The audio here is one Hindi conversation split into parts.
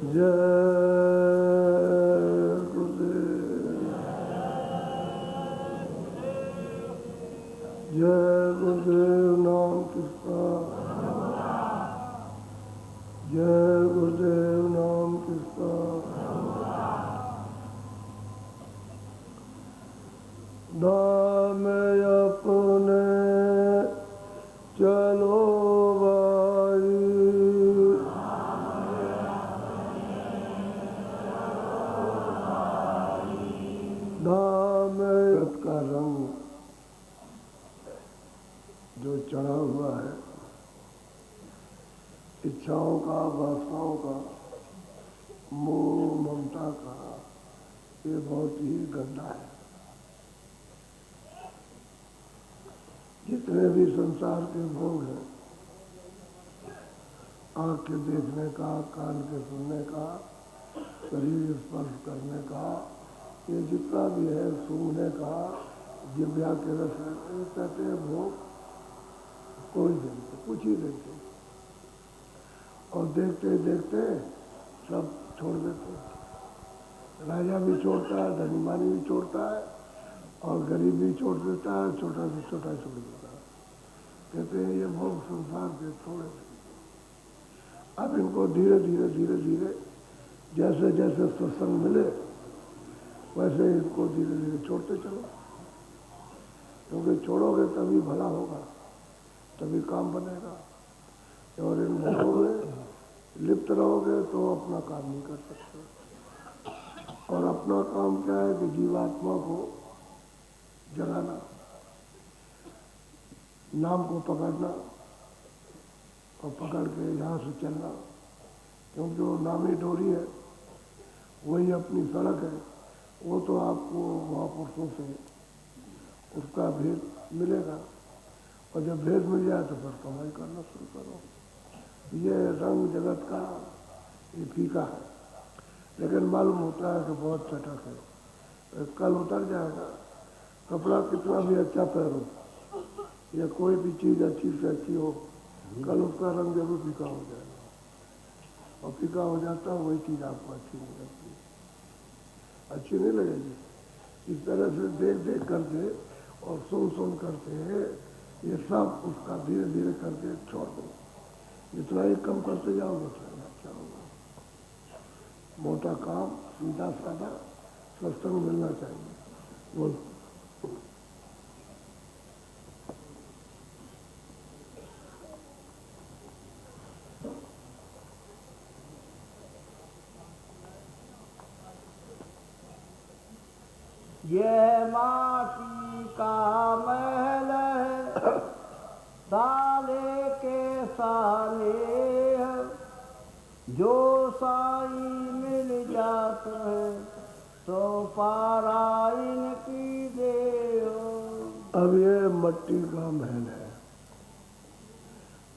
जय गुरुदेव, जय गुरुदेव नाम किसका, जय गुरुदेव नाम किसका। दाम अपने चलो भाई, दाम का रंग जो चढ़ा हुआ है, इच्छाओं का, वासनाओं का, मोह ममता का, ये बहुत ही गंदा है। जितने भी संसार के भोग हैं, आँख के देखने का, कान के सुनने का, शरीर स्पर्श करने का, ये जितना भी है, सूंघने का, जिह्वा के रस है, ये कहते हैं भोग। कोई नहीं, कुछ ही नहीं। और देखते देखते सब छोड़ देते हैं। राजा भी छोड़ता है, धनीमानी भी छोड़ता है, और गरीब भी छोड़ देता है, छोटा से छोटा छोड़ देता है। कहते हैं ये भोग संसार के थोड़े नहीं। अब इनको धीरे धीरे धीरे धीरे जैसे जैसे सत्संग मिले वैसे इनको धीरे धीरे छोड़ते चलो, क्योंकि छोड़ोगे तभी भला होगा, तभी काम बनेगा। और इन भोगों में लिप्त रहोगे तो अपना काम नहीं कर सकते। और अपना काम क्या है कि जीवात्मा को जगाना, नाम को पकड़ना और पकड़ के यहाँ से चलना, क्योंकि जो नामी डोरी है वही अपनी सड़क है। वो तो आपको महापुरुषों से उसका भेद मिलेगा, और जब भेद मिल जाए तो फिर कमाई करना शुरू करो। ये रंग जगत का ये फीका है, लेकिन मालूम होता है कि बहुत चटक है। कल उतर जाएगा। कपड़ा कितना भी अच्छा पहनो या कोई भी चीज़ अच्छी से अच्छी हो, कल उसका रंग जरूर फीका हो जाएगा। और फीका हो जाता है वही चीज़ आपको अच्छी नहीं लगती, अच्छी नहीं लगेगी। इस तरह से देख देख करके और सुन सुन करके ये सब उसका धीरे धीरे करके छोड़ दो। जितना ही कम करते जाओगे उतना अच्छा होगा। मोटा काम, सीधा साधा सत्संग मिलना चाहिए। बोलो। यह माटी का महल है, साले के साले है, जो साई मिल जात है तो पारा इनकी देव। अब ये मट्टी का महल है।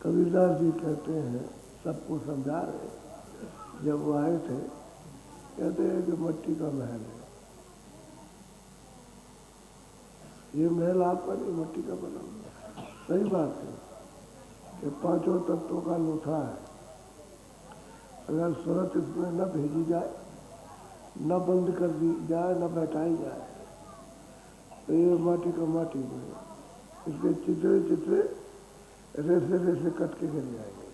कबीरदास जी कहते हैं, सबको समझा रहे, जब वो आए थे कहते हैं कि मट्टी का महल है। ये महल आपका नहीं, मट्टी का बना हुआ। सही बात है कि पांचों तत्वों का लोथा है। अगर सूरत इसमें न भेजी जाए, न बंद कर दी जाए, न बैठाई जाए, तो ये माटी का माटी में इसके चित्रे चित्रे रेसे रेसे कट के गिर जाएंगे।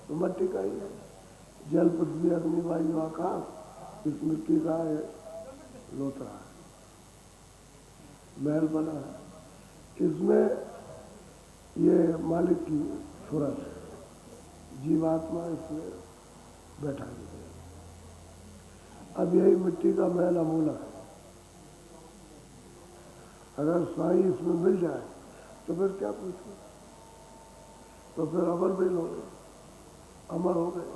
तो मट्टी का ही है। जल, पृथ्वी, अग्नि, वायु, आकाश, इस मिट्टी का लोथा है, महल बना है। इसमें ये मालिक की सूरत है, जीवात्मा इसमें बैठा है। अब यही मिट्टी का महल अमूलक है। अगर साई इसमें मिल जाए तो फिर क्या पूछो, तो फिर अमर बेल हो गए, अमर हो गए।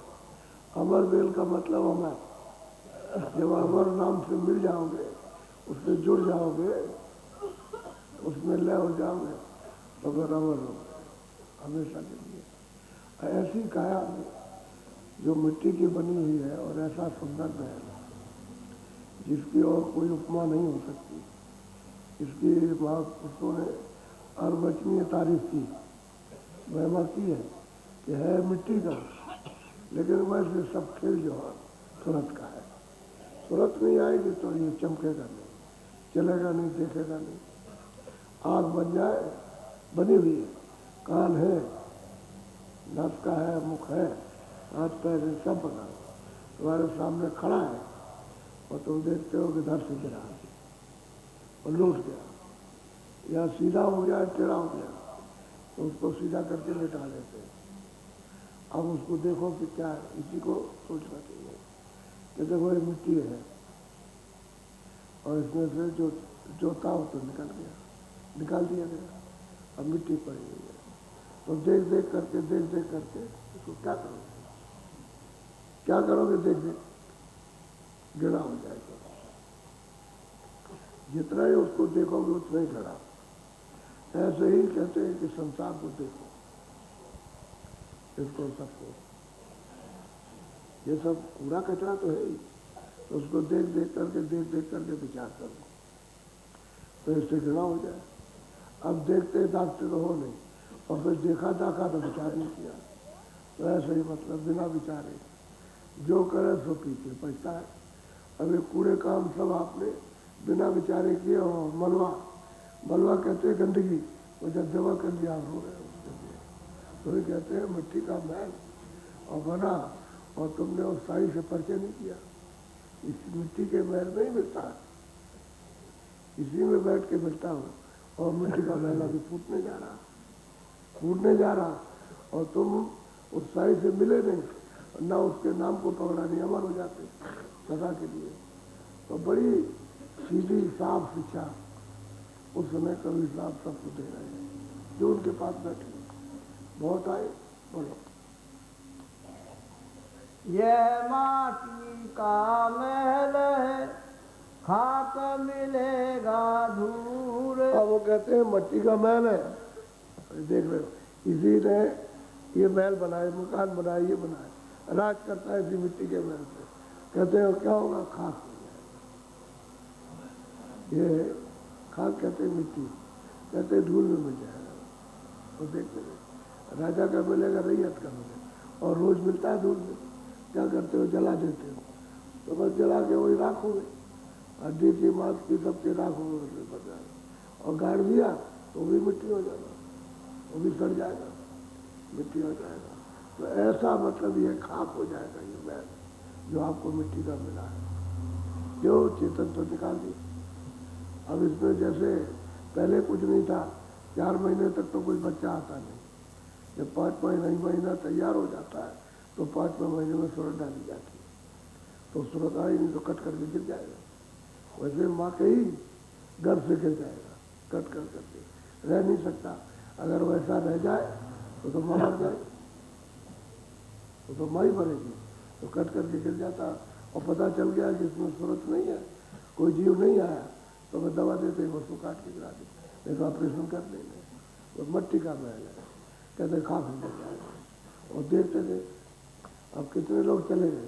अमर बेल का मतलब अमर। जब अमर नाम से मिल जाओगे, उससे जुड़ जाओगे, उसमें लय हो जाओगे, तो फिर अमर हो गए हमेशा के लिए। ऐसी काया जो मिट्टी की बनी हुई है और ऐसा सुंदर महल जिसकी और कोई उपमा नहीं हो सकती। इसकी महापुरुषों ने अर्वचनीय तारीफ की, महिमा की है कि है मिट्टी का, लेकिन वैसे सब खेल जो है सूरत का है। सूरत नहीं आएगी तो ये चमकेगा नहीं, चलेगा नहीं, देखेगा नहीं। आँख बन जाए, बनी हुई है, कान है, नाक का है, मुख है, हाथ पैर है, सब बना तुम्हारे सामने खड़ा है और तुम देखते हो कि धर से गिरा और लूट गया, या सीधा हो गया, टेढ़ा हो गया, तो उसको सीधा करके लेटा लेते हैं। अब उसको देखो कि क्या है, इसी को सोचना चाहिए कि देखो ये मिट्टी है और इसमें से जो जोता हो तो निकल दिया गया, अब मिट्टी पड़ी हुई है। तो देख देख करके इसको क्या करोगे, देख गिरा हो जाएगा। जितना ही उसको देखोगे उतना ही गिरा। ऐसे ही कहते हैं कि संसार को देखो, इसको सबको, ये सब कूड़ा कचरा तो है ही, तो उसको देख करके विचार करो तो इससे घृणा हो जाए। अब देखते दाखते तो हो नहीं, और फिर देखा दाखा तो विचार नहीं किया, तो ऐसे ही मतलब बिना विचारे जो करे सो पीछे पछता है। अब ये कूड़े काम सब आपने बिना विचारे किए। और मलवा कहते हैं गंदगी, वो जब जमा कर दिया आप रो रहे हो उसके लिए, तो ये कहते हैं मिट्टी का महल और बना, और तुमने उस साई से परिचय नहीं किया। इस मिट्टी के महल में ही मिलता है, इसी में बैठ के मिलता हूँ, और मिट्टी का महल अभी फूटने जा रहा, और तुम उस साई से मिले नहीं, ना उसके नाम को पकड़ा नहीं, अमर हो जाते सदा के लिए। तो बड़ी सीधी साफ शिक्षा उस समय कवि साहब सबको दे रहे हैं जो उनके पास बैठे। बहुत आए, बोलो। यह माटी का महल है, खाक मिलेगा धूल। अब वो कहते हैं मट्टी का महल है, देख रहे हो, इसी ने ये महल बनाए, मकान बनाए, ये बनाए, राज करता है इसी मिट्टी के महल से। कहते हैं क्या होगा, खाक हो जाएगा। ये खाक कहते हैं मिट्टी, कहते हैं धूल में मिल जाएगा। और देखते राजा का मिलेगा, रैयत का मिलेगा, और रोज मिलता है धूल में। क्या करते हो, जला देते हो, तो बस जला के वही राख हो गई, हड्डी की मांस की सबके राख हो गए, और गाड़ दिया तो भी मिट्टी हो जाएगा, वो भी सड़ जाएगा, मिट्टी हो जाएगा। तो ऐसा मतलब ये खाक हो जाएगा ये महल जो आपको मिट्टी का मिला है। जो चेतन तो निकाल दी। अब इसमें जैसे पहले कुछ नहीं था, 4 महीने तक तो कोई बच्चा आता नहीं, जब 5 महीना तैयार हो जाता है तो 5वें महीने में सूरत डाली जाती है, तो सूरत आई नहीं तो कट करके गिर जाएगा। वैसे माँ के ही गर्भ से गिर जाएगा, कट करके रह नहीं सकता। अगर वैसा रह जाए तो माँ मर जाएगी, तो माँ ही मरेगी, तो कट करके गिर जाता। और पता चल गया कि इसमें सूरत नहीं है, कोई जीव नहीं आया, तो मैं दवा देते हैं उसको काट के गिरा दी, नहीं तो ऑपरेशन कर लेंगे। वो मट्टी का महल है, कहते खाक हो जाएगा। और देखते थे अब कितने लोग चले गए,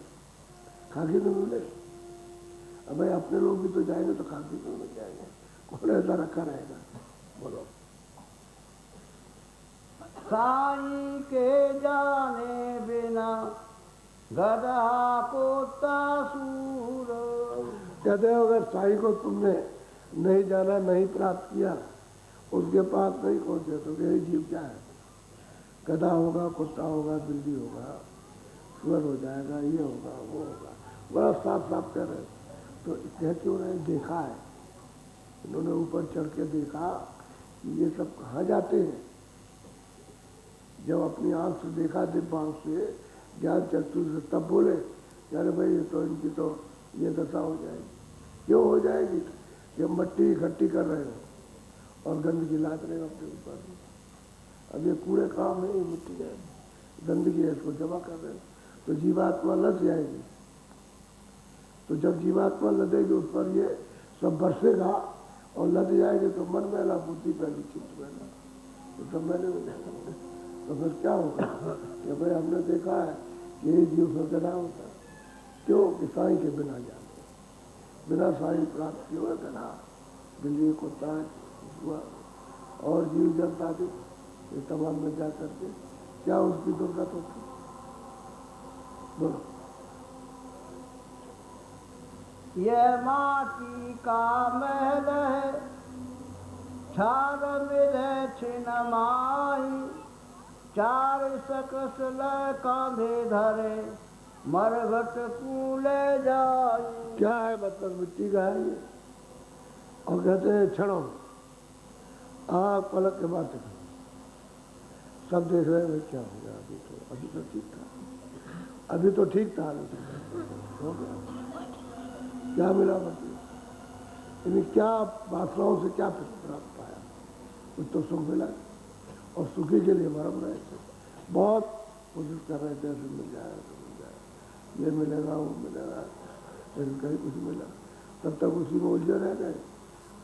खाकी तो मिले। अब भाई अपने लोग भी तो जाएंगे तो खाकी तो मिल जाएंगे, कौन ऐसा रखा रहेगा, बोलो। साईं के जाने बिना गधा को तासूर। कहते हो अगर साईं को तुमने नहीं जाना, नहीं प्राप्त किया, उसके पास नहीं पहुंचे, तो यही जीव क्या है, गधा होगा, कुत्ता होगा, बिल्ली होगा, सुअर हो जाएगा, ये होगा, वो होगा। बड़ा साफ साफ कह रहे। तो कह क्यों रहे, देखा है इन्होंने, ऊपर चढ़ के देखा कि ये सब कहाँ जाते हैं। जब अपनी आंख से देखा, दिव्य आंख से, ज्ञान चक्षु से, तब बोले यार भाई तो इनकी तो ये दशा हो जाएगी। क्यों हो जाएगी, जब मट्टी इकट्ठी कर रहे हो और गंदगी लाद रहे हो अपने ऊपर। अब ये कूड़े काम है, ये मिट्टी है, गंदगी है, इसको जमा कर रहे हो, तो जीवात्मा लद जाएगी। तो जब जीवात्मा लदेगी उस पर ये सब बरसेगा और लद जाएगी, तो मन मैला, बुद्धि पहली, चित्त मैला, तो सब मैले हो जाएगा। तो फिर क्या होगा कि भाई हमने देखा है कि यही जीव फिर गधा होता है। क्यों कि साईं के बिना जाने, बिना साईं प्राप्त किए हुए गधा, बिल्ली, कुत्ता, और जीव जंतु आदि ये तमाम में जा करके क्या उसकी दुर्गत होती। बोलो। यह माटी का महल है, छार मिले छिन माही, चार सकस ल कांधे धरे, मरघट कूले जाई। क्या है मतलब? मिट्टी का है ये। और कहते हैं क्षणों आग पलक के बाद देखो, सब देख रहे हैं क्या हो गया। अभी तो ठीक था, अभी तो ठीक था, हो गया। क्या मिला बताइए? इन्हें क्या वासनाओं से क्या प्राप्त पाया? कुछ तो सुख मिला, और सुखी के लिए मरम रहे थे, बहुत कोशिश कर रहे थे ऐसे मिल जाए तो मिल जाए, ये मिलेगा वो मिलेगा, लेकिन कहीं कुछ मिला। तब तक उसी में उलझे रह गए,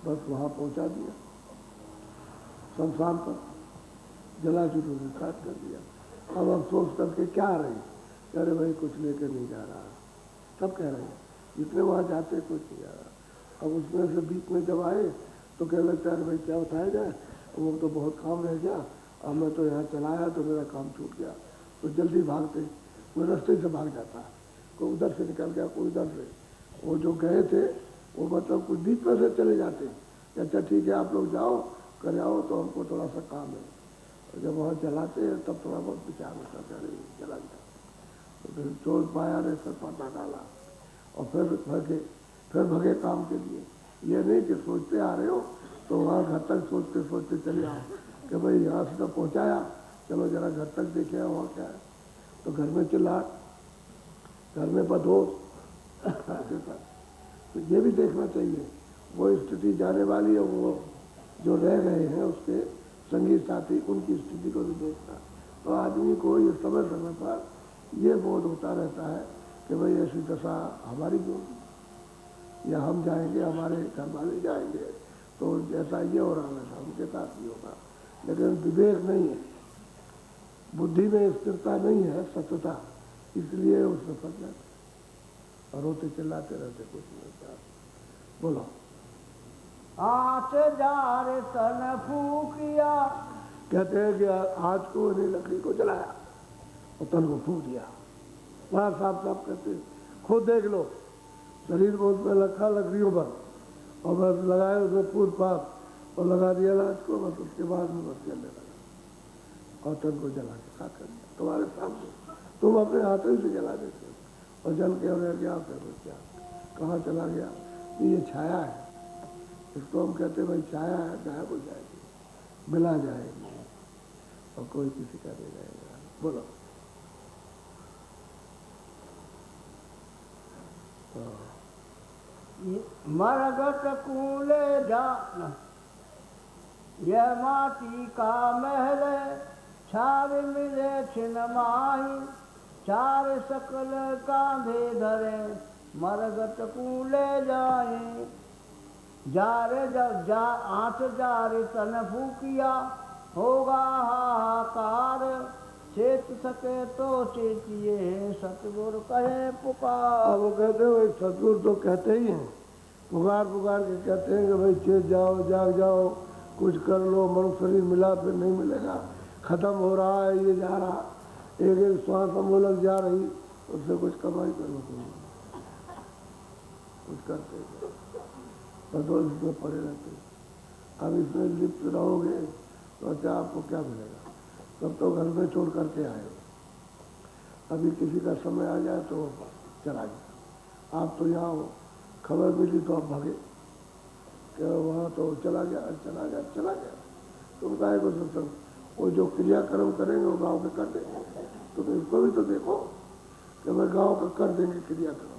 बस वहाँ पहुँचा दिया शमशान पर, जला चुके काट कर दिया। अब अफसोस करके क्या आ रही? कह रहे भाई कुछ लेकर नहीं जा रहा। सब कह रहे हैं जितने वहाँ जाते कुछ नहीं जा रहा। अब उसमें से बीच में जब आए तो कह लगता है भाई क्या बताया जाए, वो तो बहुत काम रह गया, अब मैं तो यहाँ चला आया तो मेरा काम छूट गया। तो जल्दी भागते, कोई रास्ते से भाग जाता, कोई उधर से निकल गया, कोई उधर से। वो जो गए थे वो मतलब कुछ बीच में से चले जाते, अच्छा ठीक है आप लोग जाओ कर आओ, तो हमको थोड़ा सा काम है। और जब वहाँ चलाते हैं तब थोड़ा बहुत विचार होता है, अरे चला गया। तो फिर चोर पाया ने सर पता डाला और फिर भगे काम के लिए। ये नहीं कि सोचते आ रहे हो तो वहाँ घर तक सोचते सोचते चले आओ कि भाई यहाँ से तो पहुँचाया, चलो जरा घर तक देखे वहाँ क्या है। तो घर में चिल्लाट, घर में बदहोश, तो ये भी देखना चाहिए वो स्थिति जाने वाली है, वो जो रह गए हैं उसके संगी साथी उनकी स्थिति को भी देखना। तो आदमी को ये समय समय पर ये बोध होता रहता है कि भाई ऐसी दशा हमारी क्यों, या हम जाएंगे हमारे घर वाले जाएंगे तो जैसा ये हो रहा है उनके साथ भी होगा। लेकिन विवेक नहीं है, बुद्धि में स्थिरता नहीं है, सत्यता, इसलिए उसमें फंस जाते और रोते चिल्लाते रहते, कुछ नहीं होता। बोलो। आँच जार तन फूकिया, कहते हैं कि आज को नहीं लकड़ी को जलाया और तन को फूक दिया। वहाँ साफ साफ कहते हैं, खुद देख लो, शरीर को उसमें रखा लकड़ियों पर और बस लगाए उसमें पूछ पाप और लगा दिया लाश को, बस उसके बाद में बस जलने लगा और तन को जला के खा कर दिया तुम्हारे सामने। तुम अपने हाथों से जला देते हो और जल के रह गया, फिर क्या कहाँ चला गया? ये छाया है, इसको हम कहते हैं भाई छाया है, गायब हो जाएगी, मिला जाएगी और कोई किसी का नहीं रहेगा। बोलो। मरघट कूले जा, यह माटी का महल, छार मिले छिन माही, चार सकल कांधे धरे, मरघट कूले जाए। जारे जब जा आँच जारे तन फूकिया, होगा हाहाकार, चेत सके तो चेतिए, सतगुर कहे पुकार। वो कहते हैं भाई सतगुर तो कहते ही हैं, पुकार पुकार के कहते हैं कि भाई चेत जाओ, जाग जाओ, कुछ कर लो, मनुष्य शरीर मिला फिर नहीं मिलेगा, खत्म हो रहा है, ये जा रहा, एक एक श्वास अमूलक जा रही, उससे कुछ कमाई करो, कुछ करते बदौल इसमें पड़े रहते। अब इसमें लिप्त रहोगे तो अच्छा आपको क्या मिलेगा? तब तो घर में छोड़ करके आए, अभी किसी का समय आ जाए तो चला गया। आप तो यहाँ हो, खबर मिली तो आप भागे कि वहाँ तो चला गया चला गया चला गया। तुम काहे को सोचो, वो जो क्रियाक्रम करेंगे वो गाँव के कर देंगे, तुम इसको भी तो देखो कि मैं गाँव का कर देंगे क्रियाक्रम।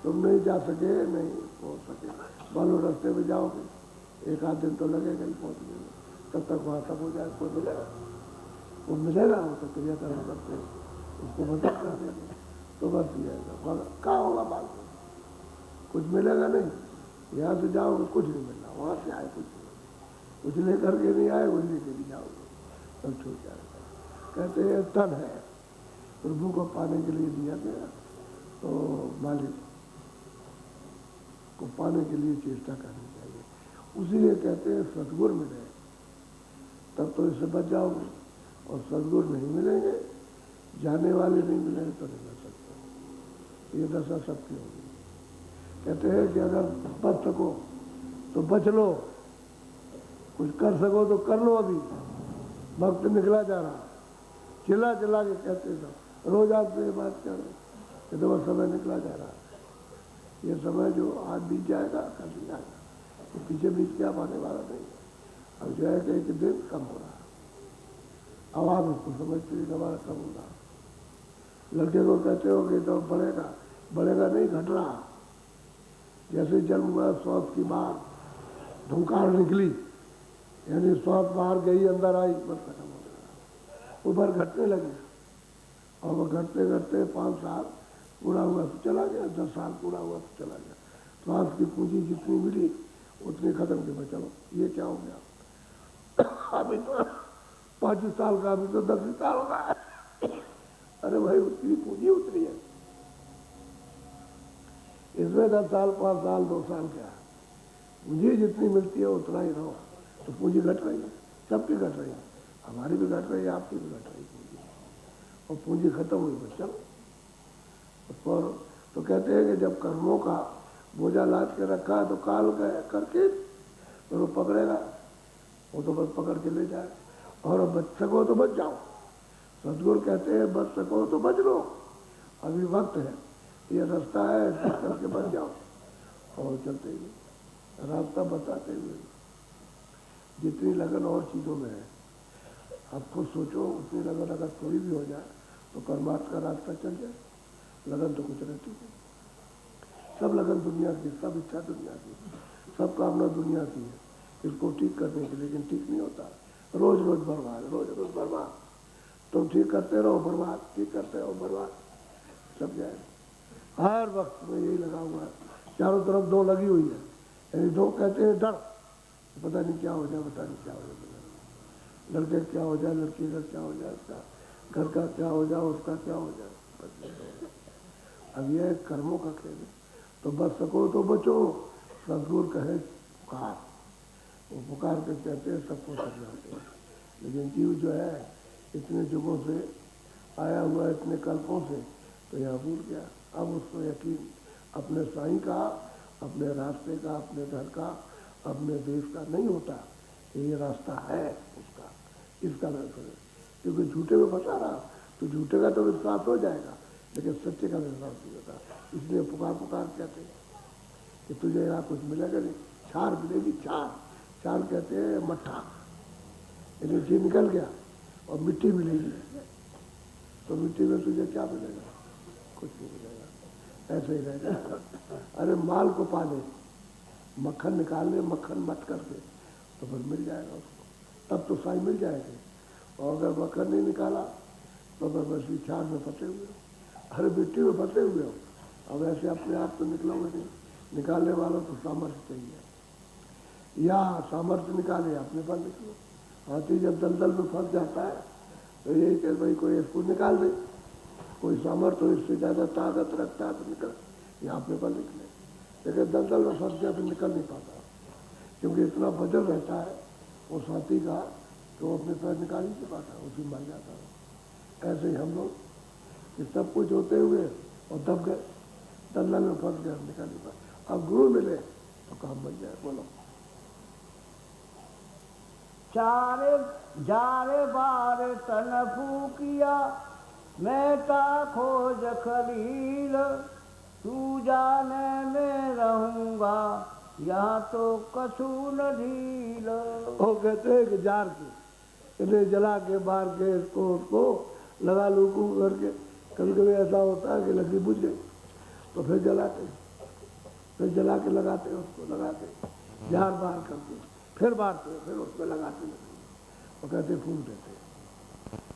तुम नहीं जा सके, नहीं पहुँच सके, बालू रास्ते में जाओगे, एक आध दिन तो लगेगा ही पहुँचने में, तब तक वहाँ सब हो जाए, कोई मिलेगा, वो मिलेगा, वो तो क्रियाक्रम करते हैं, उसको मदद कर देंगे तो बस ये कहाँ होगा बात, कुछ मिलेगा नहीं। यहाँ से जाओगे कुछ नहीं मिलना, वहाँ से आए कुछ नहीं, कुछ लेकर के नहीं आए, कुछ लेके नहीं जाओगे, सब छूट जाएगा। कहते हैं तन है, प्रभु को पाने के लिए दिया गया, तो मालिक को पाने के लिए चेष्टा करनी चाहिए। उसीलिए कहते हैं सद्गुर मिले तब तो इससे बच जाओगे, और सद्गुर नहीं मिलेंगे, जाने वाले नहीं मिलेंगे तो नहीं मिल सकते। ये दशा सबकी होगी। कहते हैं कि अगर बच सको तो बच लो, कुछ कर सको तो कर लो। अभी वक्त निकला जा रहा, चिल्ला चिल्ला के कहते सब रोज आपसे ये बात कर रहे कि तो वह समय निकला जा रहा। ये समय जो आज बीत जाएगा कल भी जाएगा, तो पीछे बीत के आप आने वाला नहीं। अब जो है कि एक दिन कम हो रहा, अब आप उसको समझते हैं कि हमारा कम हो रहा। लड़के को कहते हो कि तो बढ़ेगा, बढ़ेगा नहीं, घट रहा। जैसे जन्म हुआ श्वास की बाहर धुंकार निकली, यानी श्वास बाहर गई अंदर आई, बस खत्म हो गया। ऊपर घटने लगी और वह घटते घटते 5 साल पूरा हुआ तो चला गया, 10 साल पूरा हुआ तो चला गया। श्वास की पूंजी जितनी मिली उतनी खत्म के बचलो। ये क्या हो गया? अभी तो 25 साल का, अभी तो 10 साल होगा। अरे भाई उसकी पूंजी उतरी है, इसमें 10 साल 5 साल 2 साल क्या, पूंजी जितनी मिलती है उतना ही रहो। तो पूंजी घट रही है, सबकी घट रही है, हमारी भी घट रही है, आपकी भी घट रही है पूंजी। और पूंजी खत्म हुई बस चलो। और तो कहते हैं कि जब कर्मों का बोझा लाद के रखा है तो काल गए करके तो वो पकड़ेगा, वो तो बस पकड़ के ले जाए। और बच सको तो बच जाओ। सदगुरु कहते हैं बच सको तो बच लो, अभी वक्त है, ये रास्ता है, इस करके बच जाओ। और चलते हुए रास्ता बताते हुए जितनी लगन और चीज़ों में है, आप खुद सोचो उतनी लगन अगर थोड़ी भी हो जाए तो परमात्मा का रास्ता चल जाए। लगन तो कुछ रहती है, सब लगन दुनिया की, सब इच्छा दुनिया की, सब कामना दुनिया की है, इसको ठीक करने के, लेकिन ठीक नहीं होता। रोज रोज बर्बाद, रोज रोज बर्बाद। तुम ठीक करते रहो बर्बाद, ठीक करते रहो बर्बाद, सब जाए। हर वक्त में यही लगा हुआ है, चारों तरफ दो लगी हुई है। यानी दो कहते हैं डर, पता नहीं क्या हो जाए, पता नहीं क्या हो जाए, लड़के क्या हो जाए, लड़की का क्या हो जाए, उसका घर का क्या हो जाए, उसका क्या हो जाए। अब यह कर्मों का खेल है। तो बच सको तो बचो, सदगुरु कहे पुकार, वो पुकार के कहते हैं सबको सक जाते हैं। लेकिन जीव जो है इतने युगों से आया हुआ, इतने कल्पों से, तो यह भूल गया। अब उसको यकीन अपने साईं का, अपने रास्ते का, अपने घर का, अपने देश का नहीं होता कि ये रास्ता है उसका, इसका न करे। क्योंकि झूठे में फंसा रहा तो झूठे का तो विश्वास हो जाएगा, लेकिन सच्चे का विश्वास नहीं होता। इसलिए पुकार पुकार कहते हैं कि तुझे यहाँ कुछ मिलेगा नहीं, छार मिलेगी, छार। छार कहते हैं मट्ठा, यानी जी निकल गया और मिट्टी मिलेगी, तो मिट्टी में तुझे क्या मिलेगा? कुछ नहीं मिलेगा, ऐसे ही रह जाएगा। अरे माल को पाले, मक्खन निकालने, मक्खन मत करके, तो फिर मिल जाएगा उसको, तब तो साई मिल जाएगी। और अगर मक्खन नहीं निकाला तो फिर बस छार में फंसे हुए हो, हर मिट्टी में फंसे हुए हो। अब ऐसे अपने आप तो निकलोगे नहीं, निकालने वालों तो सामर्थ्य चाहिए, या सामर्थ्य निकाले अपने पर निकलो। हाथी जब दलदल में फंस जाता है तो यही कह भाई कोई इसको निकाल दे, कोई सामर्थ्य हो, इससे ज़्यादा ताकत रखता है तो निकल, या अपने पर निकले। लेकिन दलदल में फंस गया तो निकल नहीं पाता, क्योंकि इतना वजन रहता है उस हाथी का कि वो अपने पैर निकाल ही नहीं पाता, उसी मर जाता है। ऐसे ही हम लोग कि सब कुछ होते हुए और दब गए, दलदल में फंस गए, निकल नहीं पाए। अब गुरु मिले तो काम बन जाए। बोलो। चारे जारे बार तन फूकिया, मैं खोज खलील, तू जाने में रहूंगा, यहाँ तो कछु न ढील। वो कहते हैं कि जार के इन्हें जला के बार के इसको उसको लगा लूकू करके, कभी कभी ऐसा होता है कि लकड़ी बुझ गई तो फिर जलाते, फिर जला के लगाते, उसको लगाते, जार बार करके फिर बारते, फिर उसमें लगाते, और कहते फूल देते,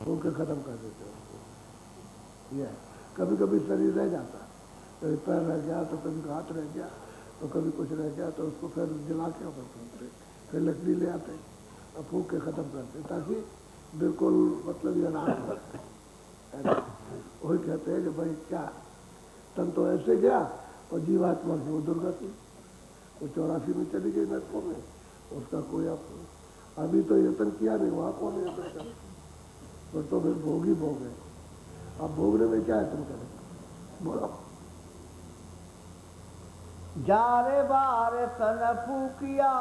फूल के ख़त्म कर देते उसको। यह कभी कभी शरीर रह जाता, कभी पैर रह गया तो कभी हाथ रह गया तो कभी कुछ रह गया, तो उसको फिर जला के और फूकते, फिर लकड़ी ले आते और फूक के ख़त्म करते, ताकि बिल्कुल मतलब ये रात करते। वही कहते हैं कि भाई क्या तन तो ऐसे गया और जीवात्मा की वो दुर्गति, वो 84 में चली गई नरकों में, उसका कोई अभी तो यत्न किया नहीं, वहाँ कौन यत्न कर, तो फिर भोग ही भोग है। अब भोगने में क्या यत्न करें? बोलो। जारे बारे तन फूकिया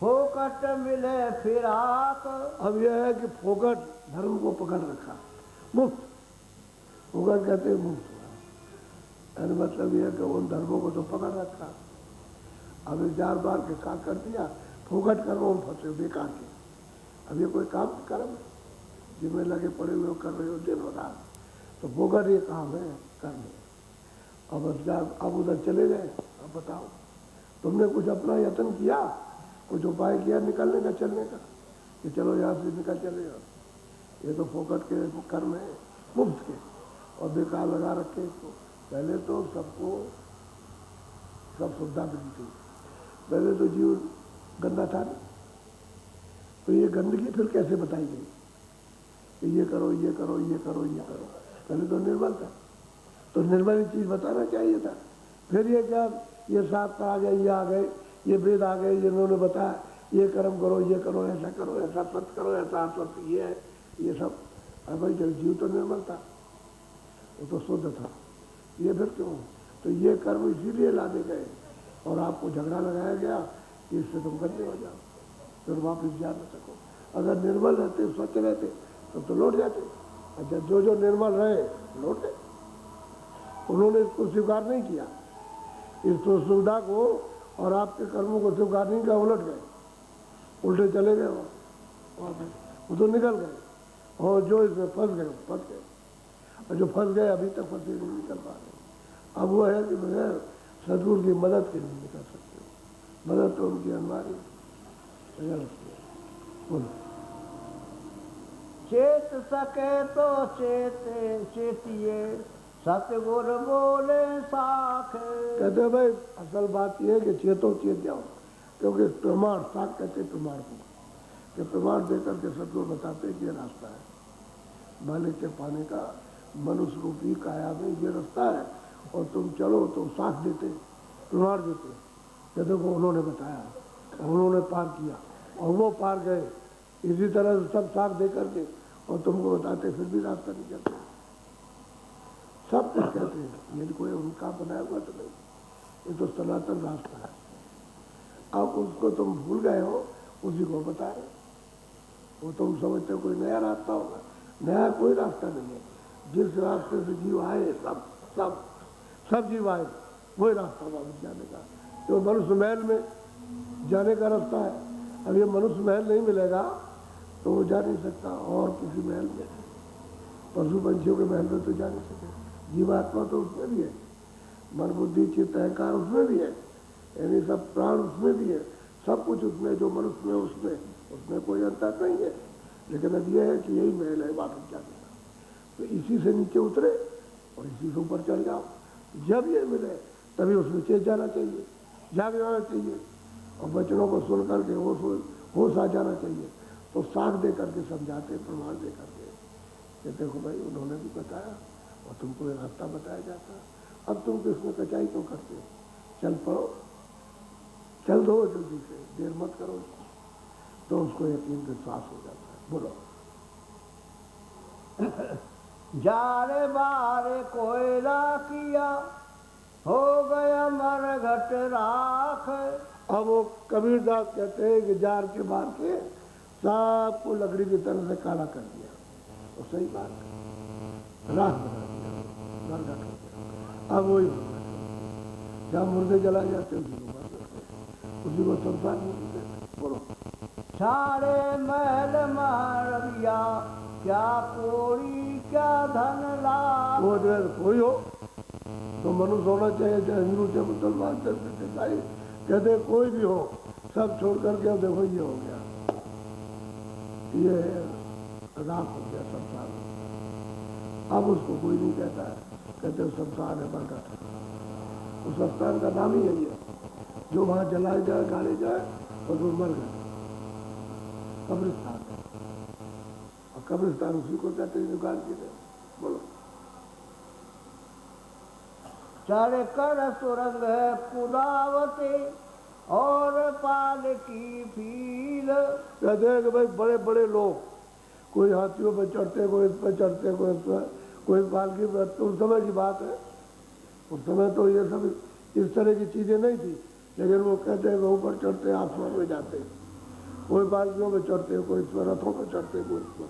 फोकट मिले फिराक। अब यह है कि फोकट धर्म को पकड़ रखा, मुफ्त, फोकट कहते हैं मुफ्त। यानी मतलब यह है कि उन धर्मों को तो पकड़ रखा, अब 4 बार के का कर दिया, फोकट कर्मों में फंसे बेकार के। अब ये कोई काम कर्म जिसमें लगे पड़े हुए कर रहे हो दिन और रात, तो फोकट ये काम है करने। अब उधर चले गए, अब बताओ तुमने कुछ अपना यत्न किया, कुछ उपाय किया निकलने का, चलने का, कि चलो यहाँ से निकल चलेगा। ये तो फोकट के कर्म है, मुफ्त के, और बेकार लगा रखे इसको। पहले तो सबको सब सुविधा मिली थी, पहले तो जीवन गंदा था नहीं, तो ये गंदगी फिर कैसे बताई गई कि ये करो ये करो ये करो ये करो। पहले तो निर्मल था, तो निर्मल चीज बताना चाहिए था। फिर ये क्या, ये शास्त्र आ गए, ये आ गए, ये वेद आ गए, जिन्होंने बताया ये कर्म करो, ये करो, ऐसा करो, ऐसा सत्य करो, ऐसा सत्य ये है, ये सब। अब भाई जब जीव तो निर्मल था, वो तो शुद्ध था, ये फिर क्यों? तो ये कर्म इसीलिए लादे गए और आपको झगड़ा लगाया गया कि इससे तुम गंदे हो जाओ, फिर वापस जा न सको। अगर निर्मल रहते, स्वच्छ रहते, तब तो लौट जाते। अच्छा, जो जो निर्मल रहे लौट गए, उन्होंने इसको स्वीकार नहीं किया, इस तो सुविधा को और आपके कर्मों को स्वीकार नहीं किया, उलट गए, उल्टे चले गए वो तो निकल गए, और जो इसमें फंस गए फंस गए, और जो फंस गए अभी तक फंसे नहीं निकल पा रहे। अब वो है कि बगैर सदगुरु की मदद के नहीं निकल सकते हो, मदद तो उनकी अनिवार्य बोलो। चेत सके तो चेतिए, सतगुर बोले साख। कहते हैं भाई असल बात यह है कि चेतो चेत जाओ, क्योंकि प्रमाण, साख कहते प्रमाण को, कि प्रमाण देकर के सतगुरु बताते हैं कि ये रास्ता है मालिक के पाने का, मनुष्य रूपी काया में ये रास्ता है, और तुम चलो, तो साख देते, प्रमाण देते कि देखो उन्होंने बताया, उन्होंने पार किया और वो पार गए। इसी तरह से सब साख दे करके और तुमको बताते, फिर भी रास्ता नहीं चलते, सब कुछ कहते हैं। ये कोई उनका बनाया हुआ तो नहीं, ये तो सनातन रास्ता है। अब उसको तुम भूल गए हो, उसी को बताए, वो तुम समझते हो कोई नया रास्ता होगा, नया कोई रास्ता नहीं है। जिस रास्ते से जीव आए, सब सब सब जीव आए, वही रास्ता वापस जाने का, तो मनुष्य महल में जाने का रास्ता है। अब ये मनुष्य महल नहीं मिलेगा तो वो जा नहीं सकता, और किसी महल में, पशु पंछियों के महल में तो जा नहीं सके। जीवात्मा तो उसमें भी है, मन बुद्धि चित्त अहंकार उसमें भी है, यानी सब प्राण उसमें भी है, सब कुछ उसमें, जो मनुष्य में उसमें कोई अंतर नहीं है। लेकिन अब यह है कि यही महल है वापस जाने का, तो इसी से नीचे उतरे और इसी से ऊपर चढ़ जाओ। जब ये मिले तभी उसमें चेत जाना चाहिए, जाग जाना चाहिए, और वचनों को सुन करके होश आ जाना चाहिए। तो साख दे करके समझाते, प्रमाण दे करके कि देखो भाई उन्होंने भी बताया और तुमको ये रास्ता बताया जाता है, अब तुम किसमें कचाई क्यों करते हो? चल पड़ो, चल दो जल्दी से, देर मत करो उसको, तो उसको यकीन विश्वास हो जाता है। बोलो। जारे बारे कोयला किया, हो गया मरघट राख। अब वो कबीरदास कहते हैं कि जार के बार के सबको लकड़ी की तरह से काला कर दिया, तो सही बात है, राख बना दिया, मरघट हो गया। अब वही जहाँ मुर्दे जला जाते उसी को संसार बोलते। बोलो। सारे महल मार दिया, क्या कोड़ी क्या धन लाभ। वो जो कोई हो तो मनुष्य होना चाहिए, चाहे हिंदू चाहे मुसलमान चाहे ईसाई, कहते कोई भी हो, सब छोड़ करके अब देखो ये हो गया, ये राख हो गया संसार। अब उसको कोई नहीं कहता है, कहते संसार है मरघट, उस संसार का नाम ही यही है। जो वहां जलाए जाए गाड़े जाए और वो मरघट, कब्रिस्तान है, और कब्रिस्तान उसी को कहते हैं जो गाड़ के गए। बोलो। चढ़ कर सुरंग कुदावते, और पाल की फील। कहते हैं कि भाई बड़े बड़े लोग, कोई हाथियों पर चढ़ते, कोई इस पर चढ़ते, कोई पालकी पर। तो उस समय की बात है, उस समय तो ये सब इस तरह की चीज़ें नहीं थी, लेकिन वो कहते हैं वो ऊपर चढ़ते आसमान में जाते, कोई पालकियों में चढ़ते, कोई रथों पर चढ़ते, कोई इस पर,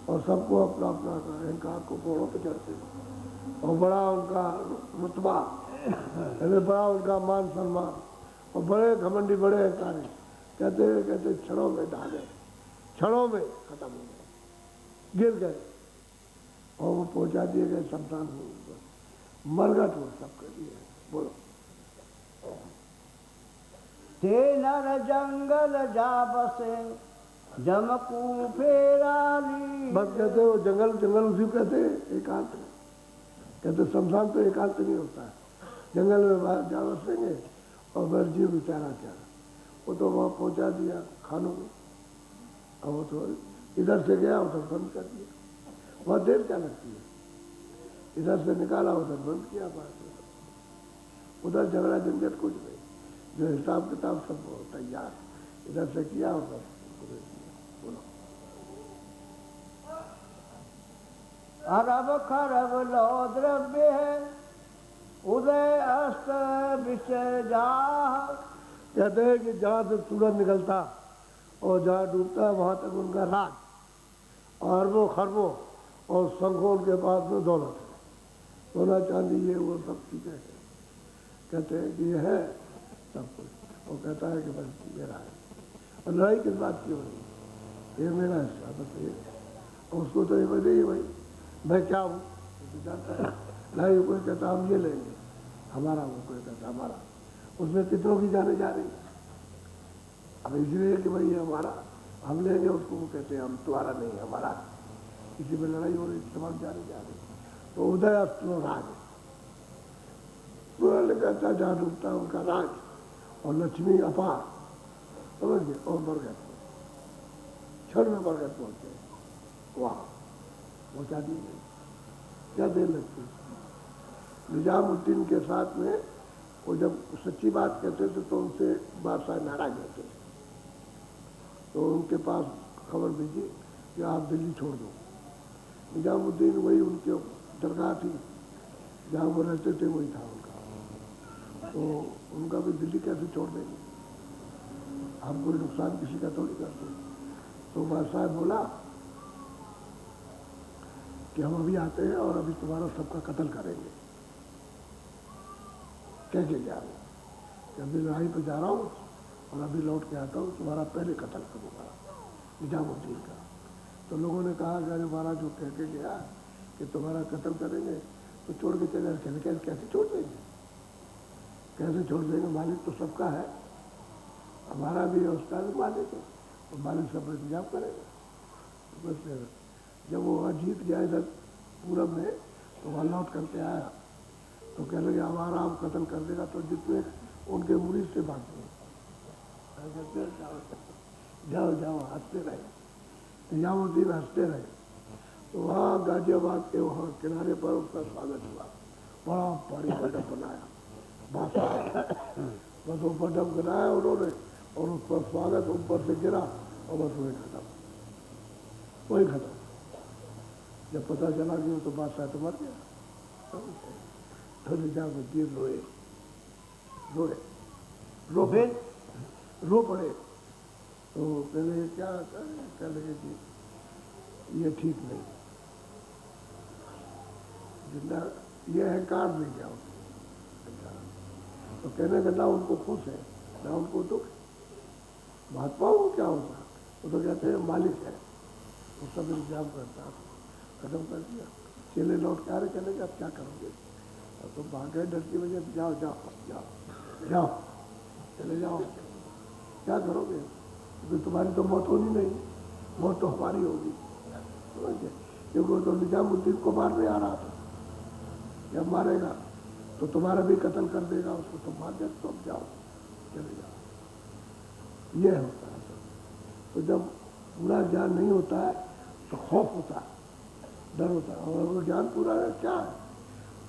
और सबको अपना अपना अहंकार को घोड़ों पर चढ़ते, और बड़ा उनका रुतबा, बड़ा उनका मान सम्मान, और बड़े घमंडी, बड़े अहंकारी, कहते क्षणों में ढह गए, क्षणों में खत्म हो गए, गिर गए, और वो पहुंचा दिए गए शमशान भूमि पर, मरगट वो सबके लिए। बोलो। ते नर जंगल जा बसे जमकू फेराली। बस कहते वो जंगल जंगल उसी को कहते एकांत, कहते शमशान तो एकांत नहीं होता है, जंगल में जा बसेंगे और फिर जीव बेचारा क्या, वो तो वहाँ पहुँचा दिया खानों में, अब वो तो इधर से गया उधर बंद कर दिया, बहुत देर क्या लगती है, इधर से निकाला उधर बंद किया, बात उधर झगड़ा झंझट कुछ नहीं, जो हिसाब किताब सब तैयार, इधर से किया उधर। बोलो। अरब खरब लो द्रव्य है उदय अस्त विषय जा। कहते हैं कि जहाँ से सूरज निकलता और जहाँ डूबता है वहाँ तक उनका राज, और वो खरबों और संखों के पास में दौलत है, सोना चांदी ये वो सब चीज़ें हैं। कहते हैं कि ये है सब कुछ, वो कहता है कि बस मेरा है, और लड़ाई किस बात की हो रही, ये मेरा हिस्सा बस ये, और उसको तो ये बताइए भाई मैं क्या हूँ, जानता है नहीं, कोई कहता हम ये लेंगे हमारा, वो कोई कहता हमारा, उसमें कितनों की जाने जा रही, अब इसलिए कि भाई हमारा हम लेंगे, उसको वो कहते हैं हम तुम्हारा नहीं हमारा, किसी में लड़ाई हो रही, तमाम जाने जा रही, तो उदय अस्त्र राज, पूरा कहता जहाँ डूबता उनका राज और लक्ष्मी अपार, समझ गए, और बरगद क्षण में बरगद पहुंचे, वाह पहुंचा दी गई, क्या देर लगती। निजामुद्दीन के साथ में वो जब सच्ची बात कहते थे तो उनसे बादशाह नाराज होते थे, तो उनके पास खबर भेजी कि आप दिल्ली छोड़ दो। निजामुद्दीन वही उनके दरगाह थी जहाँ वो रहते थे, वही था उनका, तो उनका भी दिल्ली कैसे छोड़ देंगे, हम कोई नुकसान किसी का थोड़ी करते। तो बादशाह बोला कि हम अभी आते हैं और अभी तुम्हारा सबका कत्ल करेंगे। कैसे जा रहे कि अभी लड़ाई पर जा रहा हूँ और अभी लौट के आता हूँ, तुम्हारा पहले कत्ल करूँगा, निजामुद्दीन का। तो लोगों ने कहा कि अरे महाराज जो कह के गया कि तुम्हारा कत्ल करेंगे तो छोड़ के चले, कैसे छोड़ देंगे, कैसे छोड़ देंगे, मालिक तो सबका है, हमारा भी है उसका भी मालिक है, तो मालिक सब इंतजाम करेगा। तो बस जब वो वहाँ जीत गया इधर पूरब में, तो वहाँ लौट करके आया, तो कह लगे हमारा आप कत्ल कर देगा, तो जितने उनके मुरीद से भाग गए, जाओ जाओ हंसते रहे, निजामुद्दीन हंसते रहे। तो वहाँ गाजियाबाद के वहाँ किनारे पर उसका स्वागत हुआ, बड़ा भारी मंडप बनाया, बस वो मंडप बनाया उन्होंने, और उस पर स्वागत ऊपर से गिरा और बस वही खत्म, वही खत्म। जब पता चला कि वो तो बादशाह तो मर गया, तो निजामुद्दीन रोए रोए रो पड़े। तो पहले क्या कह लगे कि ये ठीक नहीं, जितना ये अहंकार नहीं गया उसको, तो कहने का ना उनको खुश है ना उनको दुख। महात्माओं को क्या होता, वो तो कहते हैं मालिक है, वो सब इंतजाम करता, खत्म कर दिया। चले लौट के आ रहे, चले अब क्या करोगे, तो भाग गए डर की वजह से, जाओ जाओ जाओ जाओ चले जाओ, क्या करोगे, क्योंकि तुम्हारी तो मौत होनी नहीं, मौत तो हमारी होगी, समझे, क्योंकि वो तो निजामुद्दीन को मारने आ रहा था, जब मारेगा तो तुम्हारा भी कत्ल कर देगा, उसको तो मार दे, तो अब जाओ चले जाओ, ये होता है सब। तो जब पूरा ज्ञान नहीं होता है तो खौफ होता है, डर होता है, और वो ज्ञान पूरा है क्या है।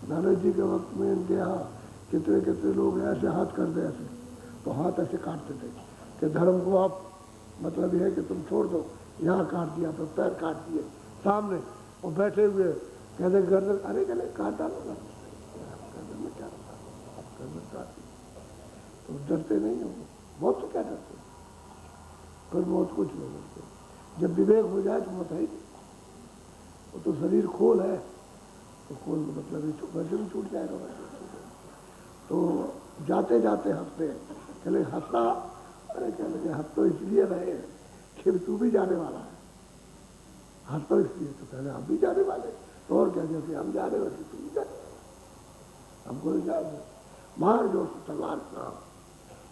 नानक जी के वक्त में इनके यहाँ कितने कितने लोग ऐसे हाथ कर दे, ऐसे तो हाथ ऐसे काटते थे कि धर्म को आप मतलब यह है कि तुम छोड़ दो, यहाँ काट दिया, फिर पैर काट दिए सामने, और बैठे हुए कहते गर्दन, अरे कहते काट डालो ना, गर्दन में क्या तो डरते नहीं हो, मौत से क्या डरते, फिर मौत कुछ नहीं डरते। जब विवेक हो जाए तो मौत है ही नहीं, वो तो शरीर खोल है, तो खोल मतलब वैसे भी छूट जाएगा, वैसे तो जाते जाते हंसते चले, हंसा, अरे क्या लगे, हंस तो इसलिए रहे कि तू भी जाने वाला है, हंस तो इसलिए, तो कहले हम भी जाने वाले, तो और क्या, जैसे हम जा रहे वैसे तू भी जाने, हमको भी जाए, मार जो तलवार का,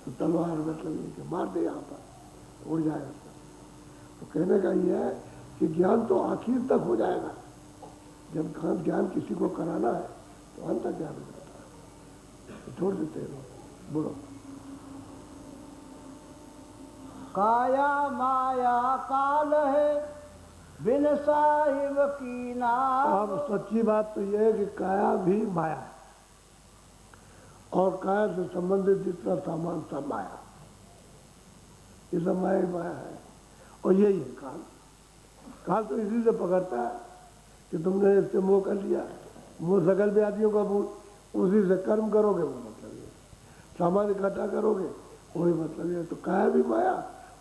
तो तलवार मतलब कि मार दे यहाँ पर, उड़ जाएगा। तो कहने का ये है कि ज्ञान तो आखिर तक हो जाएगा, जब ज्ञान किसी को कराना है तो अंत तक ज्ञान हो जाता है, तो छोड़ देते हैं लोग। बोलो। काया माया काल है, बिन साहिब की नाम। अब सच्ची बात तो यह है कि काया भी माया है, और काया से संबंधित जितना सामान सब माया, ये सब माया ही माया है। और यही है काल, काल तो इसी से पकड़ता है कि तुमने इससे मोह कर लिया, मोह सकल व्याधियों का भूत, उसी से कर्म करोगे, वो मतलब ये सामान इकट्ठा करोगे, वही मतलब ये। तो काया भी माया